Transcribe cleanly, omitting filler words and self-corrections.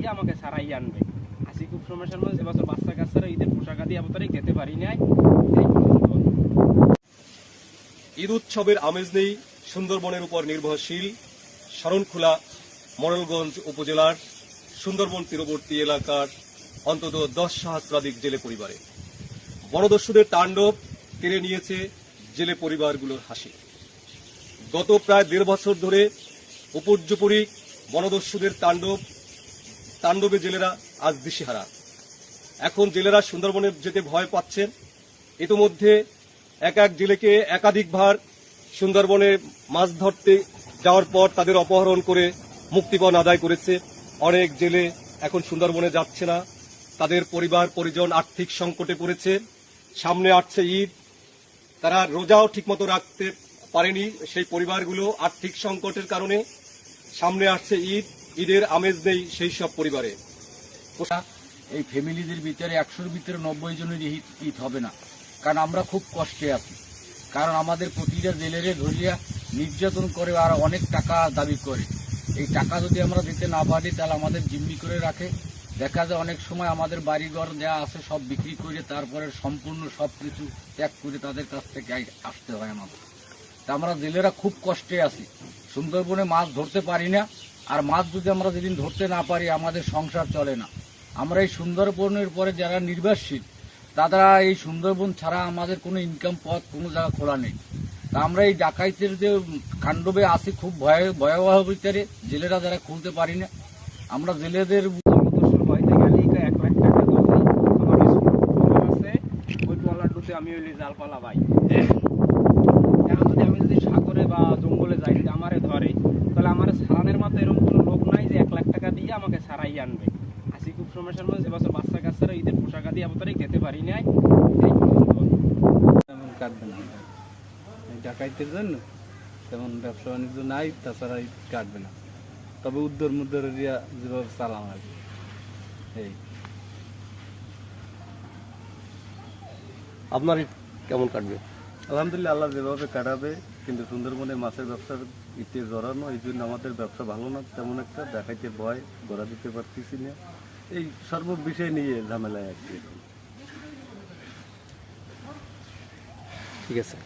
দিয়ে আমাকে সারাই আনবে। আসি খুব সমস্যার মধ্যে। এবছর বাচ্চা কাচ্চারা ঈদের পোশাক আদি অবতারে খেতে পারি নাই। ঈদ উৎসবের আমেজ নেই সুন্দরবনের উপর নির্ভরশীল শরণখোলা মোড়েলগঞ্জ উপজেলার সুন্দরবন তীরবর্তী এলাকার অন্তত 10 সহস্রাধিক জেলে পরিবারে। বনদস্যুদের তাণ্ডব কেড়ে নিয়েছে জেলে পরিবারগুলোর হাসি। গত প্রায় 1.5 বছর ধরে উপর্যুপরি বনদস্যুদের তাণ্ডবে জেলেরা আজ দিশেহারা। এখন জেলেরা সুন্দরবনে যেতে ভয় পাচ্ছেন। ইতিমধ্যে এক জেলেকে একাধিকবার সুন্দরবনে মাছ ধরতে যাওয়ার পর তাদের অপহরণ করে মুক্তিপণ আদায় করেছে। অনেক জেলে এখন সুন্দরবনে যাচ্ছে না। তাদের পরিবার পরিজন আর্থিক সংকটে পড়েছে। সামনে আসছে ঈদ, তারা রোজাও ঠিকমতো রাখতে পারেনি সেই পরিবারগুলো আর্থিক সংকটের কারণে। সামনে আসছে ঈদের আমেজ নেই সেই সব পরিবারে। এই ফ্যামিলিদের ভিতরে 100-র ভিতরে 90 জনের ঈদ হবে না, কারণ আমরা খুব কষ্টে আছি। কারণ আমাদের প্রতিটা জেলেরে ধরিয়া নির্যাতন করে আর অনেক টাকা দাবি করে। এই টাকা যদি আমরা দিতে না পারি তাহলে আমাদের জিম্মি করে রাখে। দেখা যায় অনেক সময় আমাদের বাড়িঘর দেওয়া আছে সব বিক্রি করে তারপরে সম্পূর্ণ সব কিছু ত্যাগ করে তাদের কাছ থেকে আসতে হয় আমাদের। তা আমরা জেলেরা খুব কষ্টে আছি। সুন্দরবনে মাছ ধরতে পারি না, আর মাছ যদি আমরা যেদিন ধরতে না পারি আমাদের সংসার চলে না। আমরা এই সুন্দরবনের পরে যারা নির্ভরশীল তারা এই সুন্দরবন ছাড়া আমাদের কোনো ইনকাম পথ কোনো জায়গা খোলা নেই। তা আমরা এই ডাকাইতের যে কাণ্ডবে আছি খুব ভয়াবহ ভিতরে, জেলেরা যারা খুলতে পারি না। আমরা জেলেদের বনদস্যুর ভয়তে গেলেই 1 লাখ টাকা দৌড়ি আমার স্কুল আছে ওই পলাডুতে আমি ওই জালপালা ভাই। এখন যদি সাগরে বা জঙ্গলে যাই যদি আমারে ধরে তাহলে আমার সারানের মতো এরকম কোনো লোক নাই যে 1 লাখ টাকা দিয়ে আমাকে সারাই আনবে। আসি খুব সমস্যার মধ্যে। এবছর বাচ্চা কাচ্চারা ঈদের পোশাক আদি অবতারে খেতে পারি নাই। তেমন কাটবে না ডাকাইতের জন্য, তেমন ব্যবসা বাণিজ্য নাই, তাছাড়া কাটবে না। তবে উদ্দর মুদ্দর এরিয়া যেভাবে চালাম আর কি। এই আপনার ঈদ কেমন কাটবে? আলহামদুলিল্লাহ, আল্লাহ যেভাবে কাটাবে। কিন্তু সুন্দরবনে মাছের ব্যবসার ইতে জড়ানো, এই জন্য আমাদের ব্যবসা ভালো না তেমন একটা। দেখাইতে ভয়, গড়া দিতে পারতেছি না। এই সর্ব বিষয় নিয়ে ঝামেলায় আছি। ঠিক আছে।